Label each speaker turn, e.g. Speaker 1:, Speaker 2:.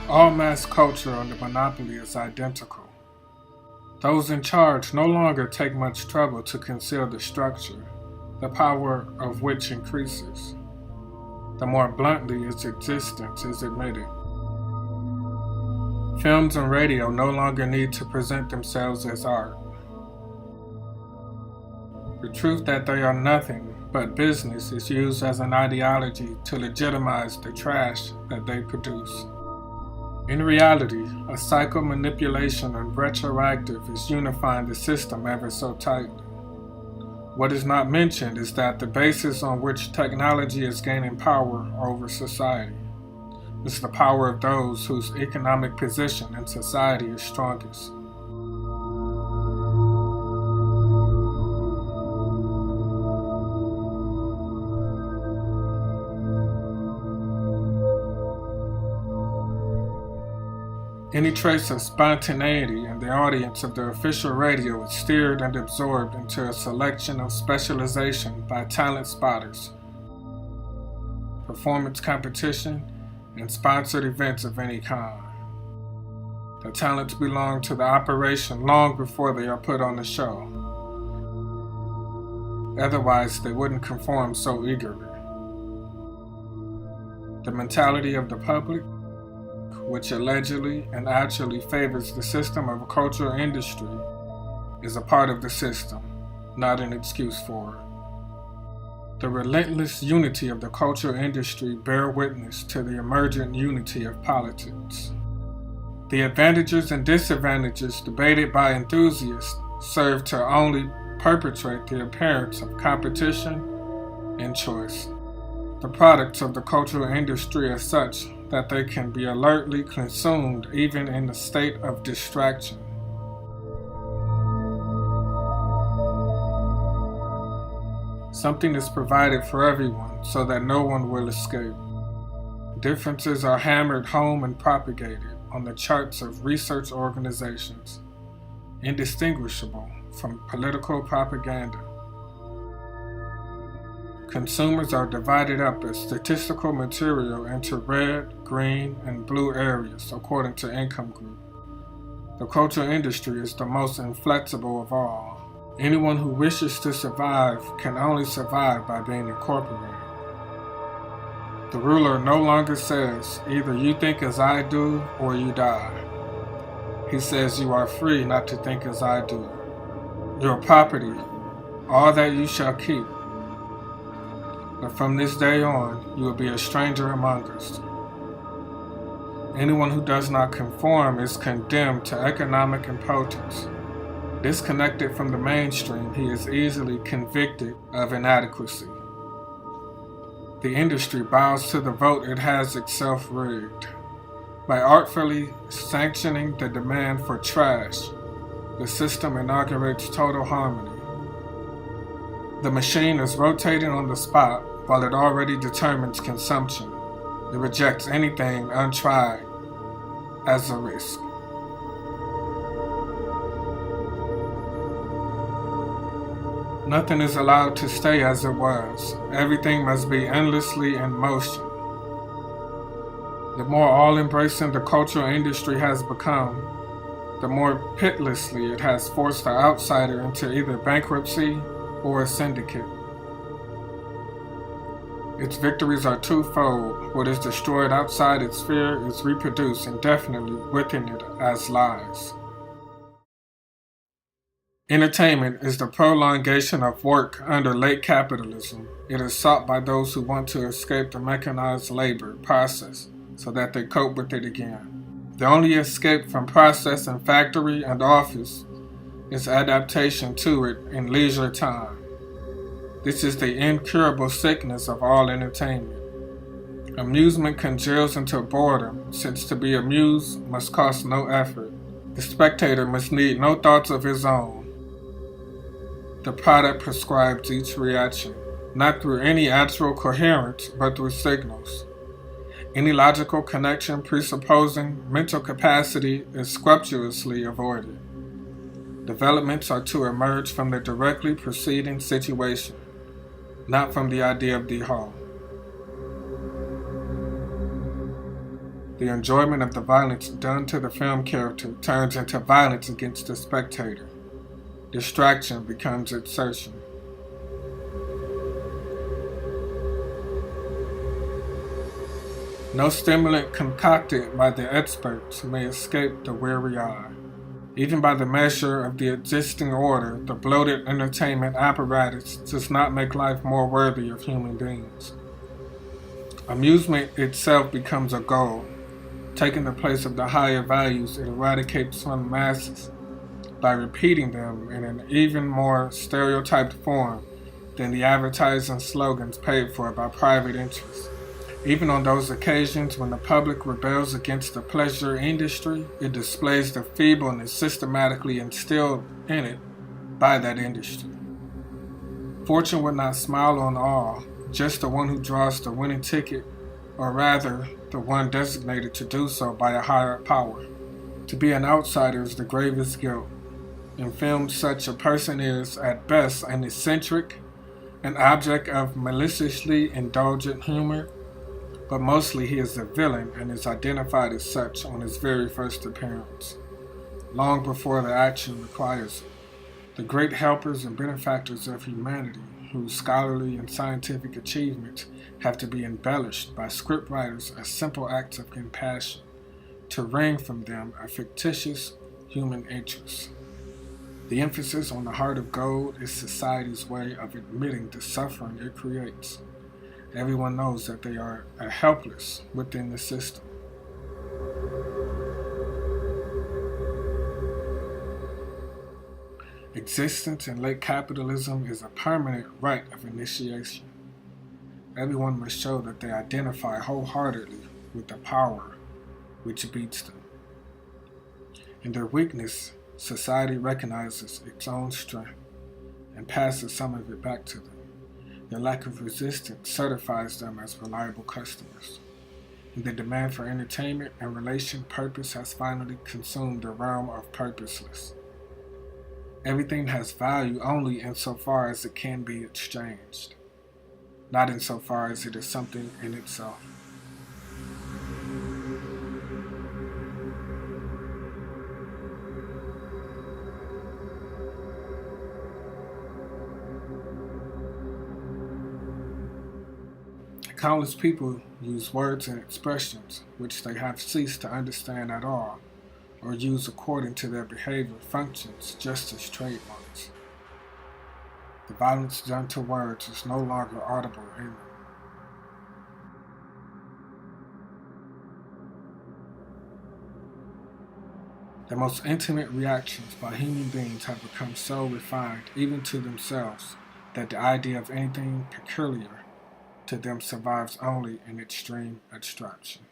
Speaker 1: All mass culture under monopoly is identical. Those in charge no longer take much trouble to conceal the structure, the power of which increases, the more bluntly its existence is admitted. Films and radio no longer need to present themselves as art. The truth that they are nothing but business is used as an ideology to legitimize the trash that they produce. In reality, a psycho-manipulation and retroactive is unifying the system ever so tightly. What is not mentioned is that the basis on which technology is gaining power over society is the power of those whose economic position in society is strongest. Any trace of spontaneity in the audience of the official radio is steered and absorbed into a selection of specialization by talent spotters, performance competition, and sponsored events of any kind. The talents belong to the operation long before they are put on the show. Otherwise, they wouldn't conform so eagerly. The mentality of the public, which allegedly and actually favors the system of a cultural industry, is a part of the system, not an excuse for it. The relentless unity of the cultural industry bear witness to the emergent unity of politics. The advantages and disadvantages debated by enthusiasts serve to only perpetuate the appearance of competition and choice. The products of the cultural industry are such that they can be alertly consumed even in a state of distraction. Something is provided for everyone so that no one will escape. Differences are hammered home and propagated on the charts of research organizations, indistinguishable from political propaganda. Consumers are divided up as statistical material into red, green, and blue areas according to income group. The cultural industry is the most inflexible of all. Anyone who wishes to survive can only survive by being incorporated. The ruler no longer says, either you think as I do or you die. He says you are free not to think as I do. Your property, all that you shall keep. But from this day on, you will be a stranger among us. Anyone who does not conform is condemned to economic impotence. Disconnected from the mainstream, he is easily convicted of inadequacy. The industry bows to the vote it has itself rigged. By artfully sanctioning the demand for trash, the system inaugurates total harmony. The machine is rotating on the spot while it already determines consumption. It rejects anything untried as a risk. Nothing is allowed to stay as it was. Everything must be endlessly in motion. The more all-embracing the cultural industry has become, the more pitilessly it has forced the outsider into either bankruptcy or a syndicate. Its victories are twofold. What is destroyed outside its sphere is reproduced indefinitely within it as lies. Entertainment is the prolongation of work under late capitalism. It is sought by those who want to escape the mechanized labor process so that they cope with it again. The only escape from process and factory and office is adaptation to it in leisure time. This is the incurable sickness of all entertainment. Amusement congeals into boredom, since to be amused must cost no effort. The spectator must need no thoughts of his own. The product prescribes each reaction, not through any actual coherence, but through signals. Any logical connection presupposing mental capacity is scrupulously avoided. Developments are to emerge from the directly preceding situation, not from the idea of the whole. The enjoyment of the violence done to the film character turns into violence against the spectator. Distraction becomes exertion. No stimulant concocted by the experts may escape the weary eye. Even by the measure of the existing order, the bloated entertainment apparatus does not make life more worthy of human beings. Amusement itself becomes a goal. Taking the place of the higher values it eradicates from the masses by repeating them in an even more stereotyped form than the advertising slogans paid for by private interests. Even on those occasions when the public rebels against the pleasure industry, it displays the feebleness systematically instilled in it by that industry. Fortune would not smile on all, just the one who draws the winning ticket, or rather, the one designated to do so by a higher power. To be an outsider is the gravest guilt. In film, such a person is, at best, an eccentric, an object of maliciously indulgent humor, but mostly he is a villain and is identified as such on his very first appearance, long before the action requires it. The great helpers and benefactors of humanity, whose scholarly and scientific achievements have to be embellished by scriptwriters as simple acts of compassion, to wring from them a fictitious human interest. The emphasis on the heart of gold is society's way of admitting the suffering it creates. Everyone knows that they are helpless within the system. Existence in late capitalism is a permanent rite of initiation. Everyone must show that they identify wholeheartedly with the power which beats them. In their weakness, society recognizes its own strength and passes some of it back to them. Their lack of resistance certifies them as reliable customers. In the demand for entertainment and relation, purpose has finally consumed the realm of purposeless. Everything has value only insofar as it can be exchanged, not insofar as it is something in itself. Countless people use words and expressions which they have ceased to understand at all, or use according to their behavior functions just as trademarks. The violence done to words is no longer audible in them. The most intimate reactions by human beings have become so refined, even to themselves, that the idea of anything peculiar to them survives only in extreme abstraction.